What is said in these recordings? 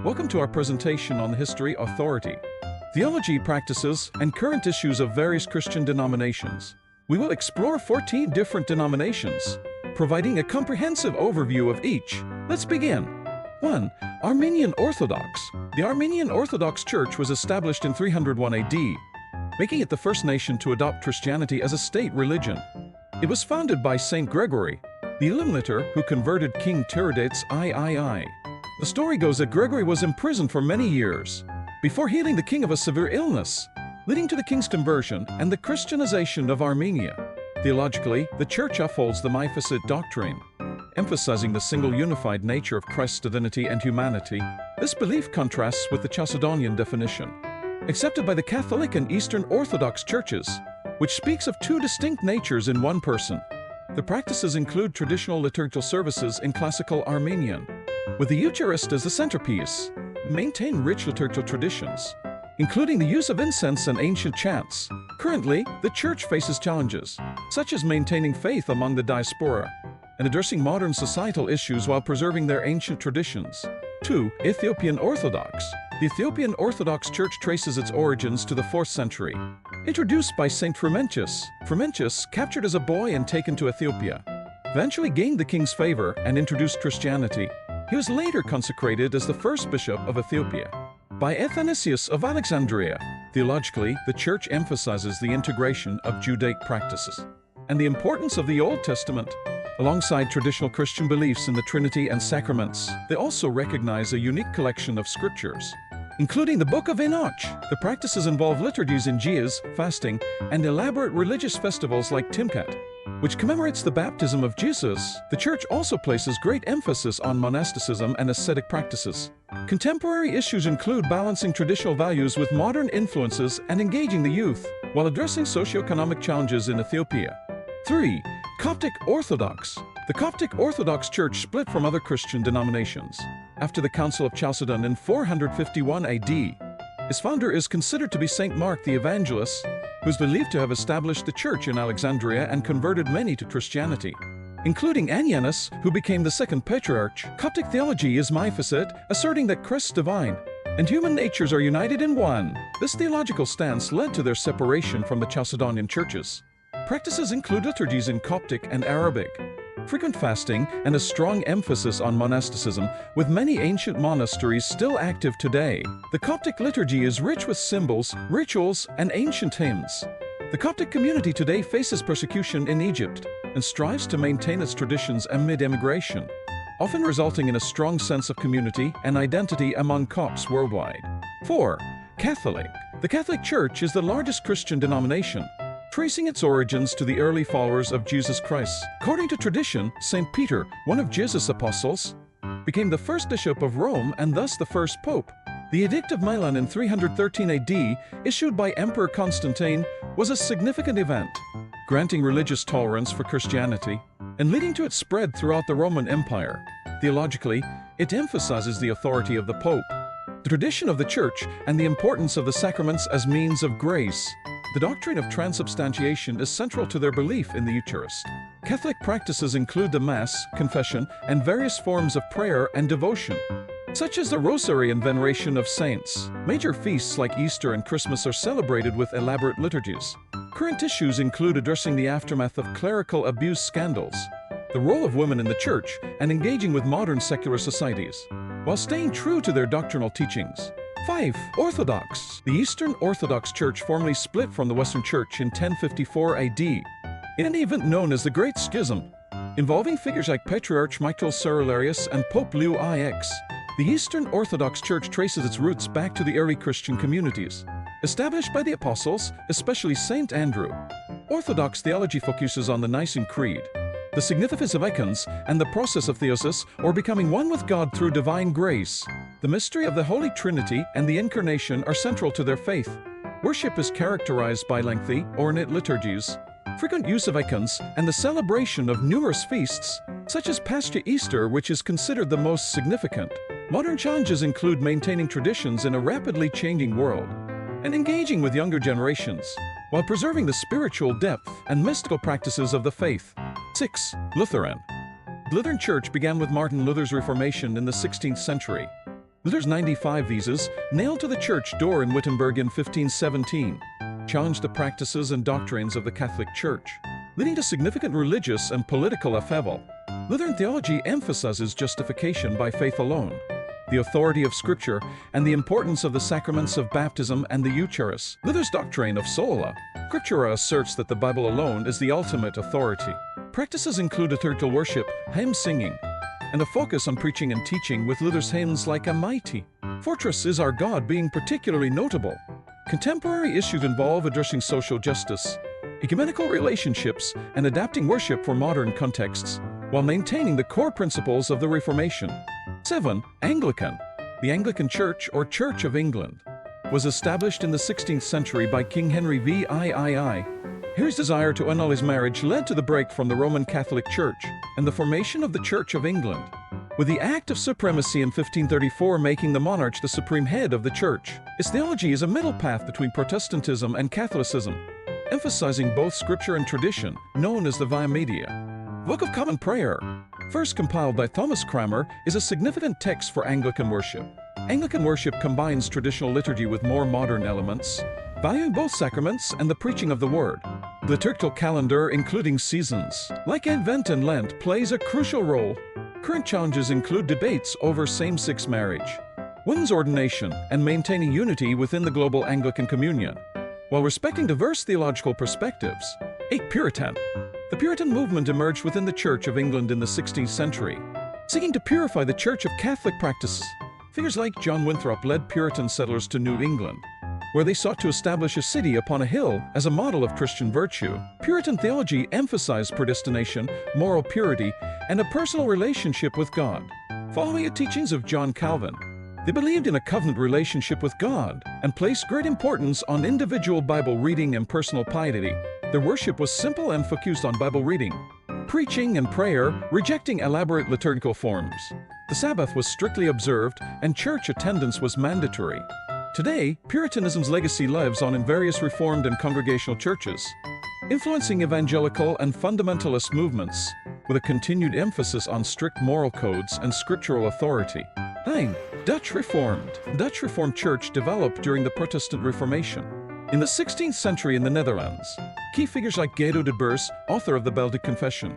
Welcome to our presentation on the history, authority, theology, practices, and current issues of various Christian denominations. We will explore 14 different denominations, providing a comprehensive overview of each. Let's begin. 1. Armenian Orthodox. The Armenian Orthodox Church was established in 301 AD, making it the first nation to adopt Christianity as a state religion. It was founded by Saint Gregory, the Illuminator who converted King Tiridates III. The story goes that Gregory was imprisoned for many years before healing the king of a severe illness, leading to the king's conversion and the Christianization of Armenia. Theologically, the Church upholds the Miaphysite doctrine, emphasizing the single unified nature of Christ's divinity and humanity. This belief contrasts with the Chalcedonian definition, accepted by the Catholic and Eastern Orthodox churches, which speaks of two distinct natures in one person. The practices include traditional liturgical services in classical Armenian, with the Eucharist as the centerpiece, maintain rich liturgical traditions, including the use of incense and ancient chants. Currently, the Church faces challenges, such as maintaining faith among the diaspora and addressing modern societal issues while preserving their ancient traditions. 2. Ethiopian Orthodox. The Ethiopian Orthodox Church traces its origins to the 4th century. Introduced by Saint Frumentius, captured as a boy and taken to Ethiopia, eventually gained the king's favor and introduced Christianity. He was later consecrated as the first bishop of Ethiopia by Athanasius of Alexandria. Theologically, the Church emphasizes the integration of Judaic practices and the importance of the Old Testament. Alongside traditional Christian beliefs in the Trinity and sacraments, they also recognize a unique collection of scriptures, including the Book of Enoch. The practices involve liturgies in Gias, fasting, and elaborate religious festivals like Timkat, which commemorates the baptism of Jesus. The Church also places great emphasis on monasticism and ascetic practices. Contemporary issues include balancing traditional values with modern influences and engaging the youth, while addressing socioeconomic challenges in Ethiopia. 3. Coptic Orthodox. The Coptic Orthodox Church split from other Christian denominations after the Council of Chalcedon in 451 AD. Its founder is considered to be Saint Mark the Evangelist, who is believed to have established the church in Alexandria and converted many to Christianity, including Anianus, who became the second patriarch. Coptic theology is Miaphysite, asserting that Christ's divine and human natures are united in one. This theological stance led to their separation from the Chalcedonian churches. Practices include liturgies in Coptic and Arabic, frequent fasting, and a strong emphasis on monasticism, with many ancient monasteries still active today. The Coptic liturgy is rich with symbols, rituals, and ancient hymns. The Coptic community today faces persecution in Egypt and strives to maintain its traditions amid immigration, often resulting in a strong sense of community and identity among Copts worldwide. 4. Catholic. The Catholic Church is the largest Christian denomination, tracing its origins to the early followers of Jesus Christ. According to tradition, St. Peter, one of Jesus' apostles, became the first bishop of Rome and thus the first pope. The Edict of Milan in 313 AD, issued by Emperor Constantine, was a significant event, granting religious tolerance for Christianity and leading to its spread throughout the Roman Empire. Theologically, it emphasizes the authority of the pope, the tradition of the Church, and the importance of the sacraments as means of grace. The doctrine of transubstantiation is central to their belief in the Eucharist. Catholic practices include the Mass, confession, and various forms of prayer and devotion, such as the Rosary and veneration of saints. Major feasts like Easter and Christmas are celebrated with elaborate liturgies. Current issues include addressing the aftermath of clerical abuse scandals, the role of women in the Church, and engaging with modern secular societies, while staying true to their doctrinal teachings. 5. Orthodox. The Eastern Orthodox Church formally split from the Western Church in 1054 AD, in an event known as the Great Schism, involving figures like Patriarch Michael Cerularius and Pope Leo IX. The Eastern Orthodox Church traces its roots back to the early Christian communities, established by the apostles, especially Saint Andrew. Orthodox theology focuses on the Nicene Creed, the significance of icons, and the process of theosis, or becoming one with God through divine grace. The mystery of the Holy Trinity and the Incarnation are central to their faith. Worship is characterized by lengthy, ornate liturgies, frequent use of icons, and the celebration of numerous feasts, such as Pascha Easter, which is considered the most significant. Modern challenges include maintaining traditions in a rapidly changing world and engaging with younger generations, while preserving the spiritual depth and mystical practices of the faith. 6. Lutheran. The Lutheran Church began with Martin Luther's Reformation in the 16th century. Luther's 95 Theses, nailed to the church door in Wittenberg in 1517, challenged the practices and doctrines of the Catholic Church, leading to significant religious and political upheaval. Lutheran theology emphasizes justification by faith alone, the authority of Scripture, and the importance of the sacraments of baptism and the Eucharist. Luther's doctrine of sola scriptura asserts that the Bible alone is the ultimate authority. Practices include liturgical worship, hymn singing, and a focus on preaching and teaching, with Luther's hymns like A Mighty Fortress is Our God being particularly notable. Contemporary issues involve addressing social justice, ecumenical relationships, and adapting worship for modern contexts, while maintaining the core principles of the Reformation. 7. Anglican. The Anglican Church, or Church of England, was established in the 16th century by King Henry VIII. Henry's desire to annul his marriage led to the break from the Roman Catholic Church and the formation of the Church of England, with the Act of Supremacy in 1534 making the monarch the supreme head of the Church. Its theology is a middle path between Protestantism and Catholicism, emphasizing both scripture and tradition, known as the Via Media. Book of Common Prayer, first compiled by Thomas Cranmer, is a significant text for Anglican worship. Anglican worship combines traditional liturgy with more modern elements, valuing both sacraments and the preaching of the Word. The liturgical calendar, including seasons like Advent and Lent, plays a crucial role. Current challenges include debates over same-sex marriage, women's ordination, and maintaining unity within the global Anglican communion, while respecting diverse theological perspectives. 8. Puritan. The Puritan movement emerged within the Church of England in the 16th century, seeking to purify the Church of Catholic practices. Figures like John Winthrop led Puritan settlers to New England, where they sought to establish a city upon a hill as a model of Christian virtue. Puritan theology emphasized predestination, moral purity, and a personal relationship with God. Following the teachings of John Calvin, they believed in a covenant relationship with God and placed great importance on individual Bible reading and personal piety. Their worship was simple and focused on Bible reading, preaching, and prayer, rejecting elaborate liturgical forms. The Sabbath was strictly observed, and church attendance was mandatory. Today, Puritanism's legacy lives on in various Reformed and Congregational churches, influencing evangelical and fundamentalist movements, with a continued emphasis on strict moral codes and scriptural authority. 9. Dutch Reformed. The Dutch Reformed Church developed during the Protestant Reformation. In the 16th century in the Netherlands, key figures like Guido de Boers, author of the Belgic Confession,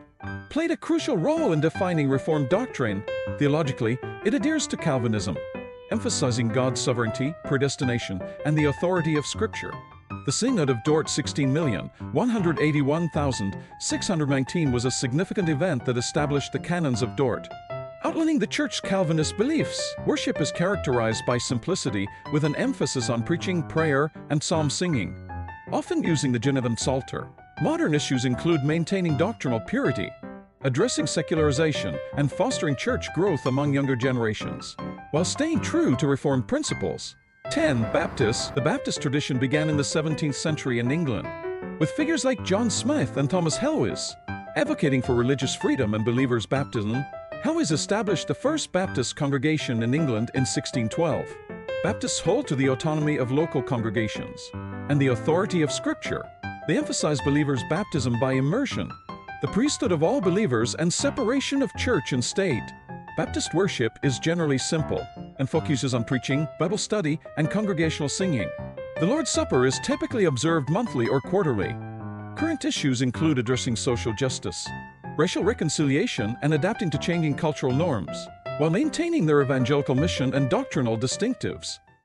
played a crucial role in defining Reformed doctrine. Theologically, it adheres to Calvinism, emphasizing God's sovereignty, predestination, and the authority of Scripture. The Synod of Dort 16,181,619 was a significant event that established the canons of Dort, outlining the Church's Calvinist beliefs. Worship is characterized by simplicity, with an emphasis on preaching, prayer, and psalm singing, often using the Genevan Psalter. Modern issues include maintaining doctrinal purity, addressing secularization, and fostering church growth among younger generations, while staying true to Reformed principles. 10. Baptists. The Baptist tradition began in the 17th century in England, with figures like John Smyth and Thomas Helwys advocating for religious freedom and believers' baptism. Helwys established the first Baptist congregation in England in 1612. Baptists hold to the autonomy of local congregations and the authority of Scripture. They emphasize believers' baptism by immersion, the priesthood of all believers, and separation of church and state. Baptist worship is generally simple and focuses on preaching, Bible study, and congregational singing. The Lord's Supper is typically observed monthly or quarterly. Current issues include addressing social justice, racial reconciliation, and adapting to changing cultural norms, while maintaining their evangelical mission and doctrinal distinctives.